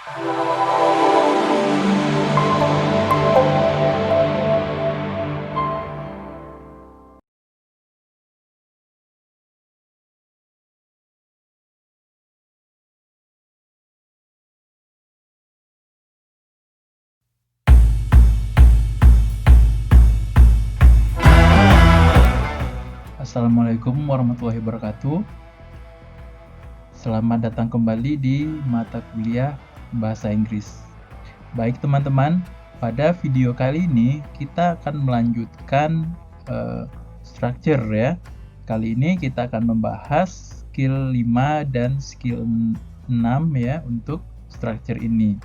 Assalamualaikum warahmatullahi wabarakatuh. Selamat datang kembali di mata kuliah Bahasa Inggris. Baik teman-teman, pada video kali ini kita akan melanjutkan structure ya. Kali ini kita akan membahas skill 5 dan skill 6 ya untuk structure ini.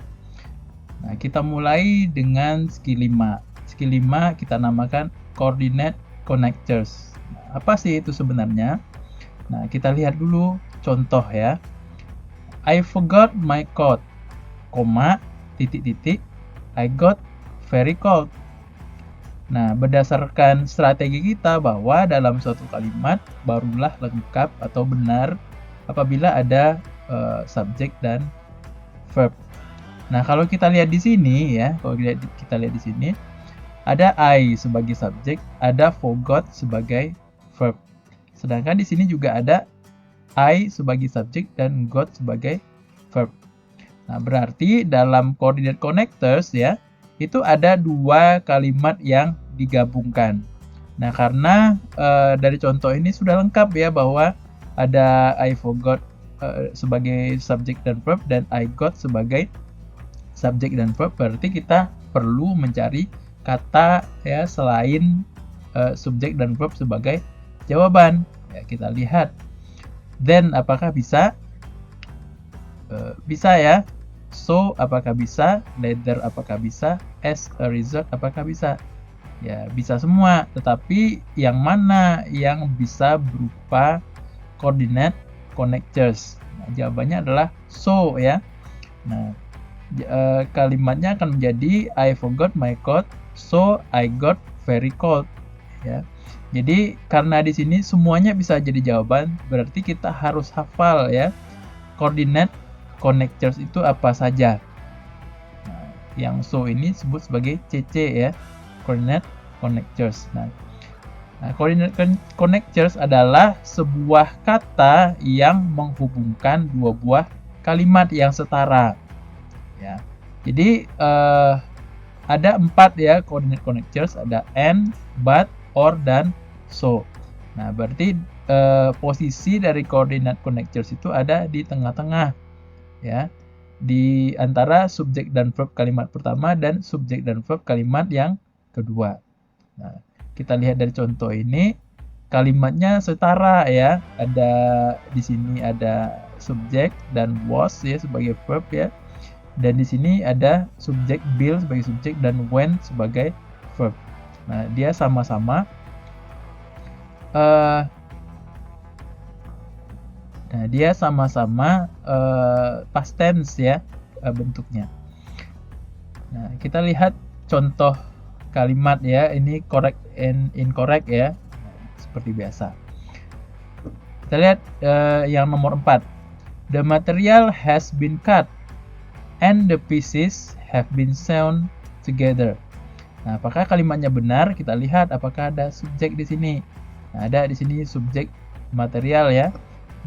Nah, kita mulai dengan skill 5. Skill 5 kita namakan coordinate connectors. Nah, apa sih itu sebenarnya? Nah, kita lihat dulu contoh ya. I forgot my coat, koma, titik-titik, I got very cold. Nah, berdasarkan strategi kita bahwa dalam suatu kalimat barulah lengkap atau benar apabila ada subjek dan verb. Nah, kalau kita lihat di sini ya, kita lihat di sini ada I sebagai subjek, ada forgot sebagai verb. Sedangkan di sini juga ada I sebagai subjek dan got sebagai verb. Nah, berarti dalam coordinate connectors ya, itu ada dua kalimat yang digabungkan. Nah, karena dari contoh ini sudah lengkap ya bahwa ada I forgot sebagai subjek dan verb dan I got sebagai subjek dan verb, berarti kita perlu mencari kata ya selain subjek dan verb sebagai jawaban. Ya, kita lihat. Then apakah bisa? Bisa ya. So apakah bisa? Later apakah bisa? As a result apakah bisa? Ya, bisa semua. Tetapi yang mana yang bisa berupa coordinate connectors? Nah, jawabannya adalah so ya. Nah, kalimatnya akan menjadi I forgot my coat, so I got very cold. Ya. Jadi karena di sini semuanya bisa jadi jawaban, berarti kita harus hafal ya coordinate connectors itu apa saja. Nah, yang so ini disebut sebagai CC ya, coordinate connectors. Nah, coordinate connectors adalah sebuah kata yang menghubungkan dua buah kalimat yang setara. Ya, jadi ada 4 ya coordinate connectors, ada and, but, or, dan so. Nah, berarti posisi dari coordinate connectors itu ada di tengah-tengah ya, di antara subjek dan verb kalimat pertama dan subjek dan verb kalimat yang kedua. Nah, kita lihat dari contoh ini kalimatnya setara ya. Ada di sini ada subjek dan was ya sebagai verb ya. Dan di sini ada subjek Bill sebagai subjek dan when sebagai verb. Nah, dia sama-sama past tense ya bentuknya. Nah, kita lihat contoh kalimat ya. Ini correct and incorrect ya. Seperti biasa. Kita lihat yang nomor 4. The material has been cut and the pieces have been sewn together. Nah, apakah kalimatnya benar? Kita lihat apakah ada subjek di sini. Nah, ada di sini subjek material ya,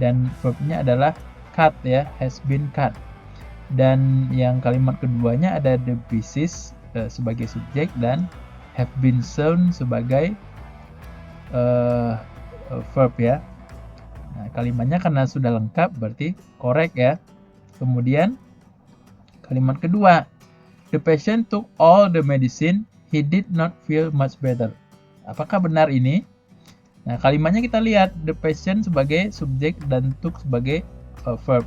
dan verbnya adalah cut ya, has been cut. Dan yang kalimat keduanya ada the pieces sebagai subjek dan have been sewn sebagai verb ya. Nah, kalimatnya karena sudah lengkap berarti correct ya. Kemudian kalimat kedua, the patient took all the medicine, he did not feel much better. Apakah benar ini? Nah, kalimatnya kita lihat the patient sebagai subjek dan took sebagai verb.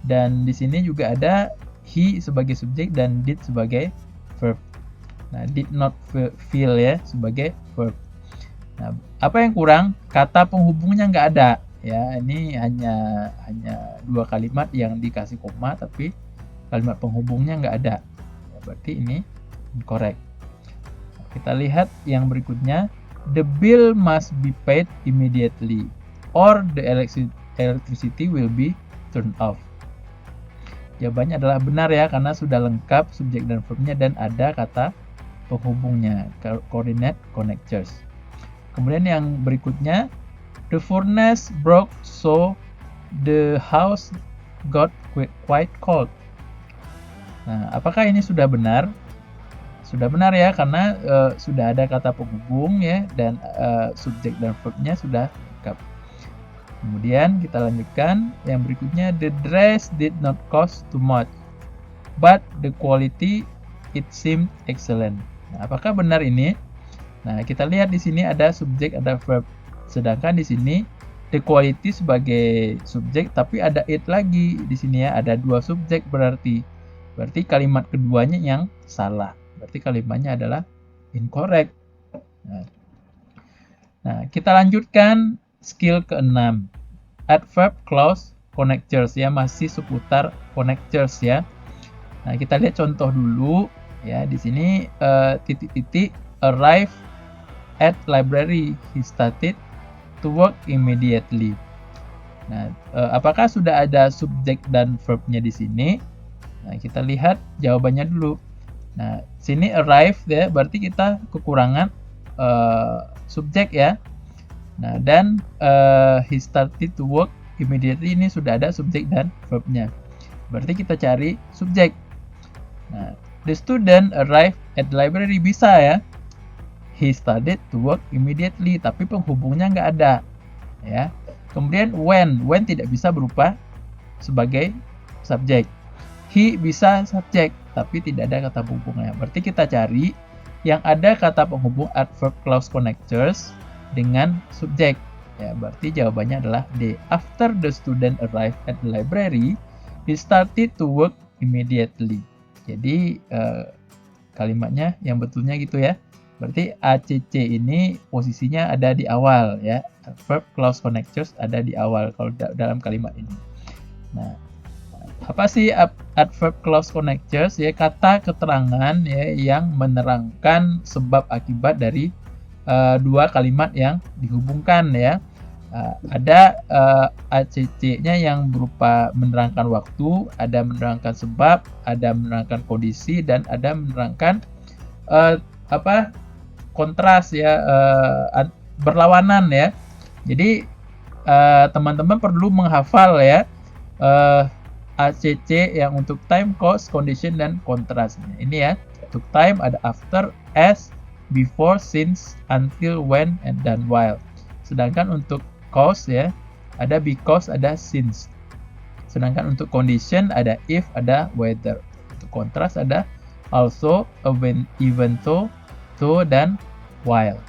Dan di sini juga ada he sebagai subjek dan did sebagai verb. Nah, did not feel ya sebagai verb. Nah, apa yang kurang? Kata penghubungnya nggak ada. Ya, ini hanya dua kalimat yang dikasih koma, tapi kalimat penghubungnya nggak ada. Ya, berarti ini incorrect. Nah, kita lihat yang berikutnya. The bill must be paid immediately or the electricity will be turned off. Jawabannya adalah benar ya, karena sudah lengkap subjek dan verbnya dan ada kata penghubungnya, coordinate connectors. Kemudian yang berikutnya, the furnace broke so the house got quite cold. Nah, apakah ini sudah benar? Sudah benar ya, karena sudah ada kata penghubung ya, dan subjek dan verbnya sudah lengkap. Kemudian kita lanjutkan yang berikutnya, the dress did not cost too much, but the quality it seemed excellent. Nah, apakah benar ini? Nah, kita lihat di sini ada subjek, ada verb. Sedangkan di sini the quality sebagai subjek, tapi ada it lagi di sini ya, ada dua subjek berarti. Berarti kalimat keduanya yang salah. Berarti kalimatnya adalah incorrect. Nah, kita lanjutkan skill ke-6. Adverb clause connectors ya, masih seputar connectors ya. Nah, kita lihat contoh dulu ya. Di sini titik-titik arrive at library, he started to work immediately. Nah, apakah sudah ada subjek dan verbnya di sini? Nah, kita lihat jawabannya dulu. Nah, sini arrive ya, berarti kita kekurangan subjek ya. Nah, dan he started to work immediately, ini sudah ada subjek dan verbnya. Berarti kita cari subjek. Nah, the student arrived at the library, bisa ya. He started to work immediately, tapi penghubungnya nggak ada. Ya. Kemudian when tidak bisa berupa sebagai subjek. He bisa subjek, tapi tidak ada kata penghubungnya. Berarti kita cari yang ada kata penghubung adverb clause connectors dengan subjek. Ya, berarti jawabannya adalah D. After the student arrived at the library, he started to work immediately. Jadi kalimatnya yang betulnya gitu ya. Berarti ACC ini posisinya ada di awal ya. Adverb clause connectors ada di awal kalau dalam kalimat ini. Nah, apa sih adverb clause connectors ya? Kata keterangan ya yang menerangkan sebab akibat dari dua kalimat yang dihubungkan ya. Ada ACC-nya yang berupa menerangkan waktu, ada menerangkan sebab, ada menerangkan kondisi, dan ada menerangkan kontras ya, berlawanan ya. Jadi teman-teman perlu menghafal ya ACC yang untuk time, cost, condition, dan kontrasnya. Ini ya, untuk time ada after, as, before, since, until, when, and then while. Sedangkan untuk cause ya, ada because, ada since. Sedangkan untuk condition ada if, ada whether. Untuk kontras ada also, even though, dan while.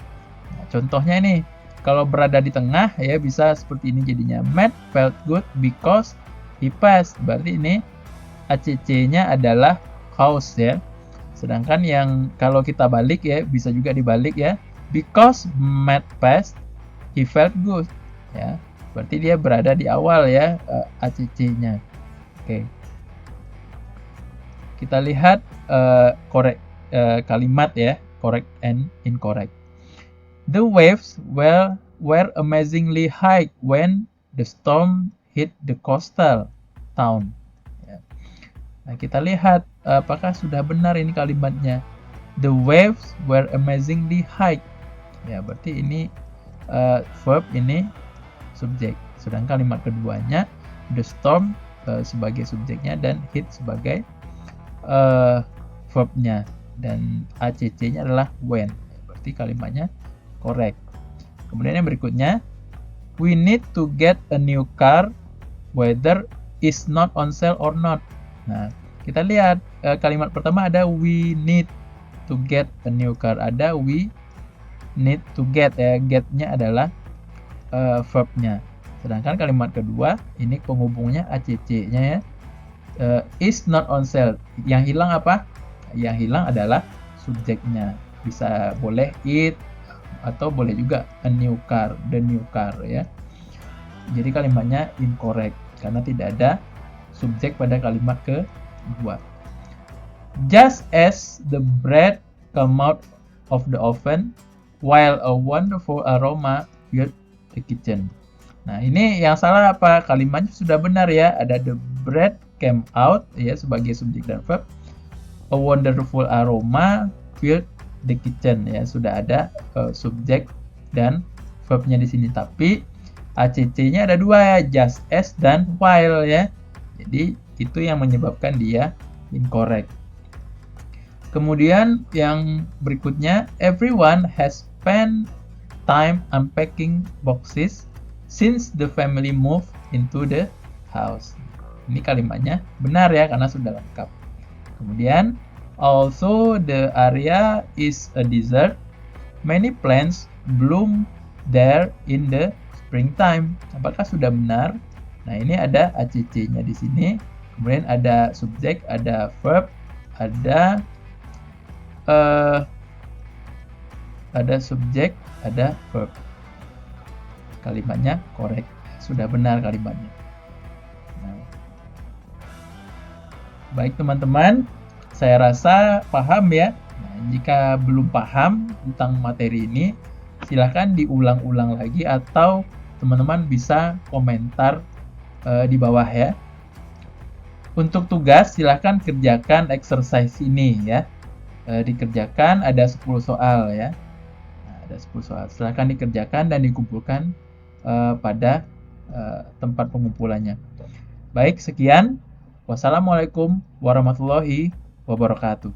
Nah, contohnya ini, kalau berada di tengah ya bisa seperti ini jadinya. Matt felt good because he passed. Berarti ini ACC-nya adalah cause ya. Sedangkan yang kalau kita balik ya, bisa juga dibalik ya. Because Matt passed, he felt good. Ya, berarti dia berada di awal ya ACC-nya. Oke. Kita lihat kalimat ya, correct and incorrect. The waves were amazingly high when the storm hit the coastal town. Ya. Nah, kita lihat apakah sudah benar ini kalimatnya. The waves were amazingly high. Ya, berarti ini verb, ini subjek. Sedangkan kalimat keduanya the storm sebagai subjeknya dan hit sebagai verbnya, dan ACC-nya adalah when. Berarti kalimatnya correct. Kemudian yang berikutnya, we need to get a new car whether is not on sale or not. Nah, kita lihat kalimat pertama ada we need to get a new car, ada we need to get ya, get-nya adalah verbnya. Sedangkan kalimat kedua ini penghubungnya ACC-nya ya, is not on sale. Yang hilang apa? Yang hilang adalah subjeknya. Bisa boleh it atau boleh juga a new car, the new car ya. Jadi kalimatnya incorrect karena tidak ada subjek pada kalimat kedua. Just as the bread come out of the oven while a wonderful aroma filled the kitchen. Nah, ini yang salah apa? Kalimatnya sudah benar ya. Ada the bread came out ya sebagai subjek dan verb. A wonderful aroma filled the kitchen ya, sudah ada subjek dan verbnya di sini, tapi ACC-nya ada dua ya, just as dan while ya. Jadi itu yang menyebabkan dia incorrect. Kemudian yang berikutnya, everyone has spent time unpacking boxes since the family moved into the house. Ini kalimatnya benar ya karena sudah lengkap. Kemudian also the area is a desert. Many plants bloom there in the springtime. Apakah sudah benar? Nah, ini ada ACC-nya di sini. Kemudian ada subjek, ada verb, ada subjek, ada verb. Kalimatnya correct. Sudah benar kalimatnya. Nah, baik teman-teman, saya rasa paham ya. Nah, jika belum paham tentang materi ini, silahkan diulang-ulang lagi atau teman-teman bisa komentar di bawah ya. Untuk tugas silahkan kerjakan exercise ini ya. Dikerjakan ada 10 soal ya. Nah, ada 10 soal. Silahkan dikerjakan dan dikumpulkan pada tempat pengumpulannya. Baik, sekian. Wassalamualaikum warahmatullahi wabarakatuh.